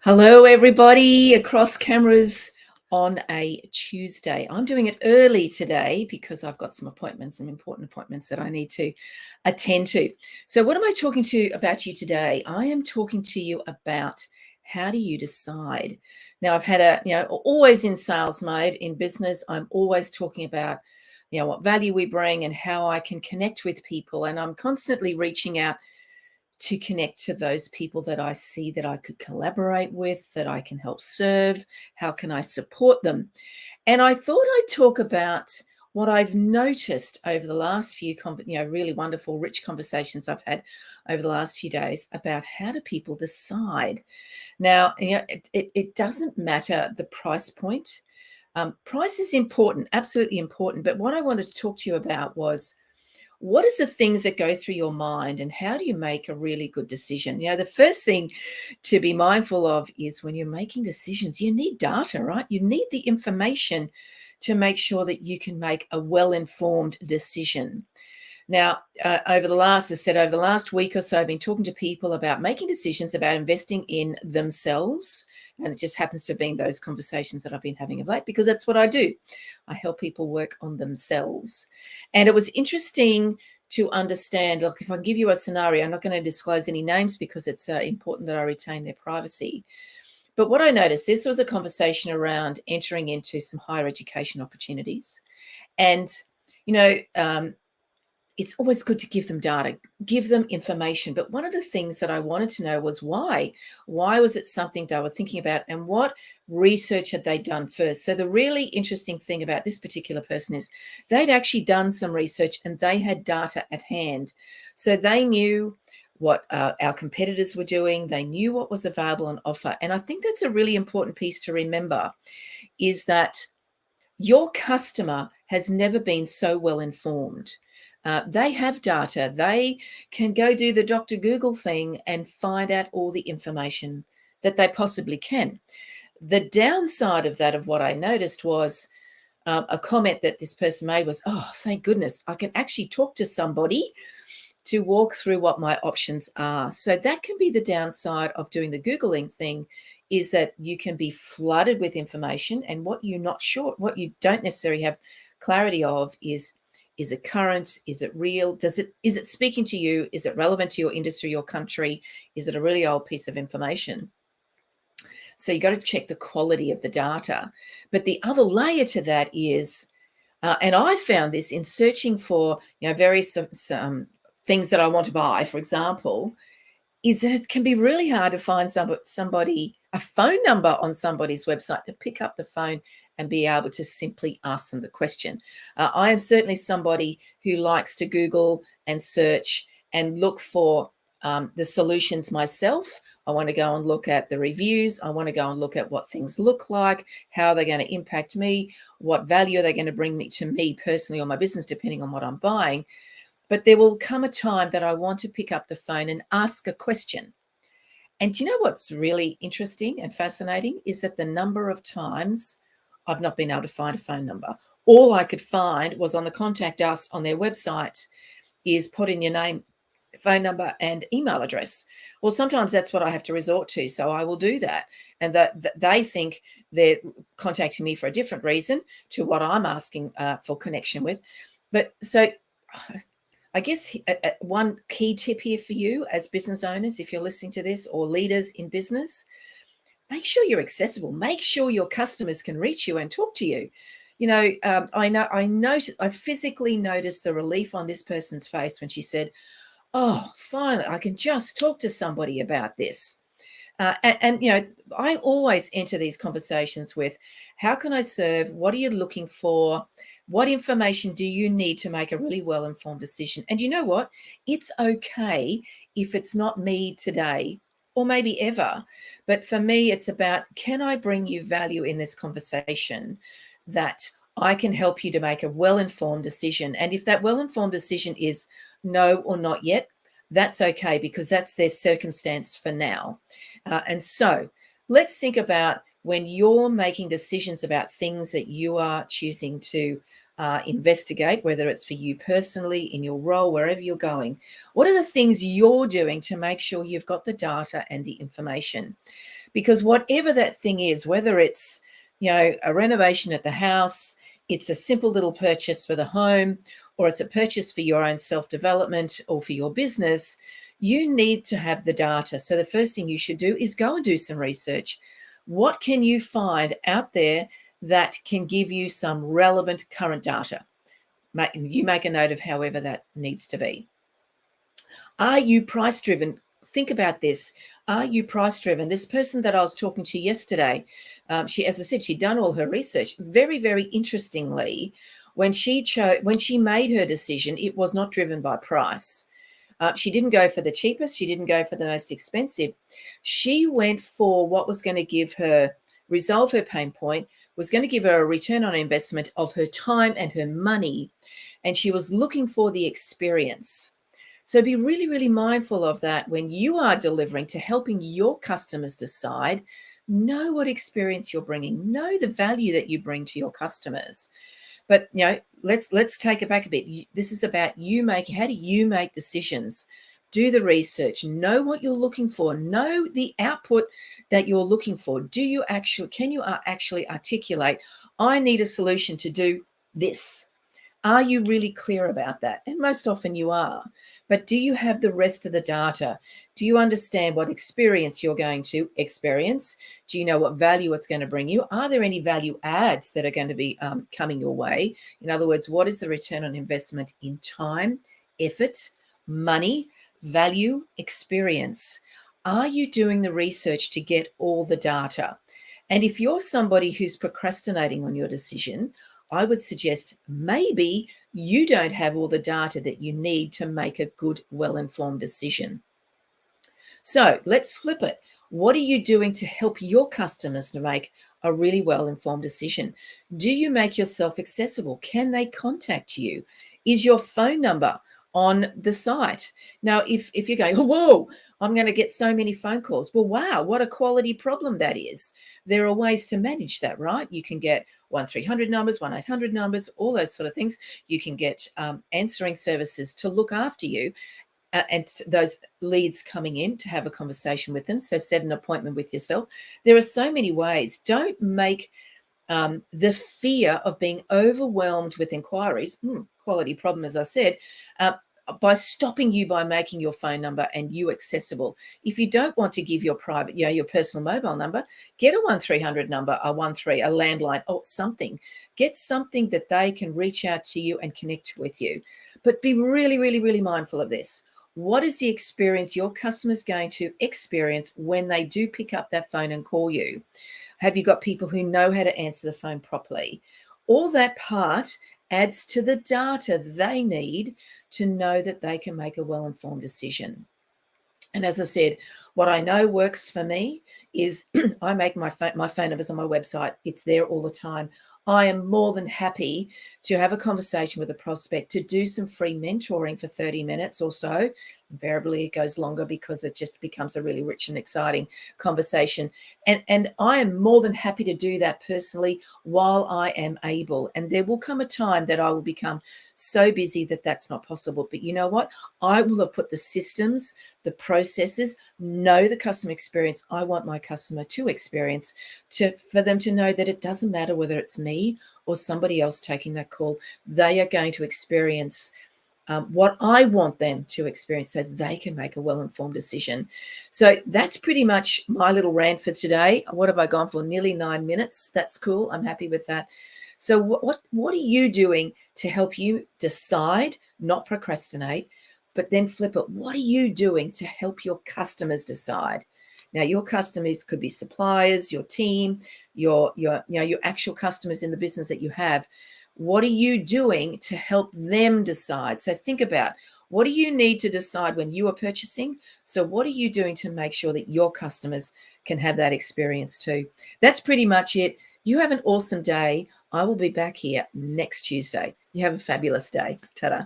Hello, everybody across cameras on a Tuesday. I'm doing it early today because I've got some important appointments that I need to attend to. So, what am I talking to about you today? I am talking to you about how do you decide? Now, I've had always in sales mode in business, I'm always talking about, what value we bring and how I can connect with people. And I'm constantly reaching out to connect to those people that I see that I could collaborate with, that I can help serve. How can I support them? And I thought I'd talk about what I've noticed over the last few, really wonderful, rich conversations I've had over the last few days about how do people decide. Now, it doesn't matter the price point. Price is important, absolutely important. But what I wanted to talk to you about was what is the things that go through your mind and how do you make a really good decision? The first thing to be mindful of is when you're making decisions, you need data, right? You need the information to make sure that you can make a well-informed decision. Now, over the last week or so, I've been talking to people about making decisions about investing in themselves. And it just happens to have been those conversations that I've been having of late because that's what I do. I help people work on themselves. And it was interesting to understand, look, if I give you a scenario, I'm not going to disclose any names because it's important that I retain their privacy. But what I noticed, this was a conversation around entering into some higher education opportunities. And, you know, it's always good to give them data, give them information. But one of the things that I wanted to know was why. Why was it something they were thinking about and what research had they done first? So the really interesting thing about this particular person is they'd actually done some research and they had data at hand. So they knew what our competitors were doing. They knew what was available on offer. And I think that's a really important piece to remember is that your customer has never been so well informed. They have data. They can go do the Dr. Google thing and find out all the information that they possibly can. The downside of that, of what I noticed, was a comment that this person made was, oh, thank goodness, I can actually talk to somebody to walk through what my options are. So that can be the downside of doing the Googling thing, is that you can be flooded with information, and what you're not sure, what you don't necessarily have clarity of is it current? Is it real? Is it speaking to you? Is it relevant to your industry, your country? Is it a really old piece of information? So you got to check the quality of the data. But the other layer to that is, and I found this in searching for, various some things that I want to buy, for example, is that it can be really hard to find a phone number on somebody's website to pick up the phone and be able to simply ask them the question. I am certainly somebody who likes to Google and search and look for the solutions myself. I want to go and look at the reviews. I want to go and look at what things look like, how they're going to impact me, what value are they going to bring me to me personally or my business, depending on what I'm buying. But there will come a time that I want to pick up the phone and ask a question. And do you know what's really interesting and fascinating is that the number of times I've not been able to find a phone number. All I could find was on the Contact Us on their website is put in your name, phone number, and email address. Well, sometimes that's what I have to resort to. So I will do that. And that they think they're contacting me for a different reason to what I'm asking for connection with. But so I guess one key tip here for you as business owners, if you're listening to this, or leaders in business, make sure you're accessible. Make sure your customers can reach you and talk to you. I physically noticed the relief on this person's face when she said, oh, finally, I can just talk to somebody about this. I always enter these conversations with, how can I serve? What are you looking for? What information do you need to make a really well-informed decision? And you know what? It's okay if it's not me today or maybe ever. But for me, it's about, can I bring you value in this conversation that I can help you to make a well-informed decision? And if that well-informed decision is no or not yet, that's okay, because that's their circumstance for now. And so let's think about when you're making decisions about things that you are choosing to investigate, whether it's for you personally, in your role, wherever you're going. What are the things you're doing to make sure you've got the data and the information? because whatever that thing is, whether it's, a renovation at the house, it's a simple little purchase for the home, or it's a purchase for your own self-development or for your business, you need to have the data. So the first thing you should do is go and do some research. What can you find out there that can give you some relevant current data? You make a note of however that needs to be. Are you price driven? Think about this. Are you price driven? This person that I was talking to yesterday, as I said, she'd done all her research. Very, very interestingly, when she made her decision, it was not driven by price. She didn't go for the cheapest. She didn't go for the most expensive. She went for what was going to resolve her pain point, was going to give her a return on investment of her time and her money. And she was looking for the experience. So be really, really mindful of that when you are delivering to helping your customers decide. Know what experience you're bringing. Know the value that you bring to your customers. But, let's take it back a bit. This is about how do you make decisions? Do the research. Know what you're looking for. Know the output that you're looking for. Can you actually articulate, I need a solution to do this? Are you really clear about that? And most often you are. But do you have the rest of the data? Do you understand what experience you're going to experience? Do you know what value it's going to bring you? Are there any value adds that are going to be coming your way? In other words, what is the return on investment in time, effort, money, value, experience? Are you doing the research to get all the data? And if you're somebody who's procrastinating on your decision, I would suggest maybe you don't have all the data that you need to make a good, well-informed decision. So let's flip it. What are you doing to help your customers to make a really well-informed decision? Do you make yourself accessible? Can they contact you? Is your phone number on the site? Now, if you're going, whoa, I'm going to get so many phone calls. Well, wow, what a quality problem that is. There are ways to manage that, right? You can get 1-300 numbers, 1-800 numbers, all those sort of things. You can get answering services to look after you and those leads coming in to have a conversation with them. So set an appointment with yourself. There are so many ways. Don't make the fear of being overwhelmed with inquiries, quality problem, as I said, by stopping you by making your phone number and you accessible. If you don't want to give your private, your personal mobile number, get a 1-300 number, a landline, or something. Get something that they can reach out to you and connect with you. But be really, really, really mindful of this. What is the experience your customer's going to experience when they do pick up that phone and call you? Have you got people who know how to answer the phone properly? All that part adds to the data they need to know that they can make a well-informed decision. And as I said, what I know works for me is I make my phone numbers on my website. It's there all the time. I am more than happy to have a conversation with a prospect, to do some free mentoring for 30 minutes or so. Invariably, it goes longer because it just becomes a really rich and exciting conversation. And I am more than happy to do that personally while I am able. And there will come a time that I will become so busy that that's not possible. But you know what? I will have put the systems, the processes, know the customer experience I want my customer to experience, for them to know that it doesn't matter whether it's me or somebody else taking that call. They are going to experience what I want them to experience so they can make a well-informed decision. So that's pretty much my little rant for today. What have I gone for? Nearly 9 minutes. That's cool. I'm happy with that. So what are you doing to help you decide, not procrastinate, but then flip it? What are you doing to help your customers decide? Now, your customers could be suppliers, your team, your actual customers in the business that you have. What are you doing to help them decide? So think about, what do you need to decide when you are purchasing? So what are you doing to make sure that your customers can have that experience too? That's pretty much it. You have an awesome day. I will be back here next Tuesday. You have a fabulous day. Ta-da.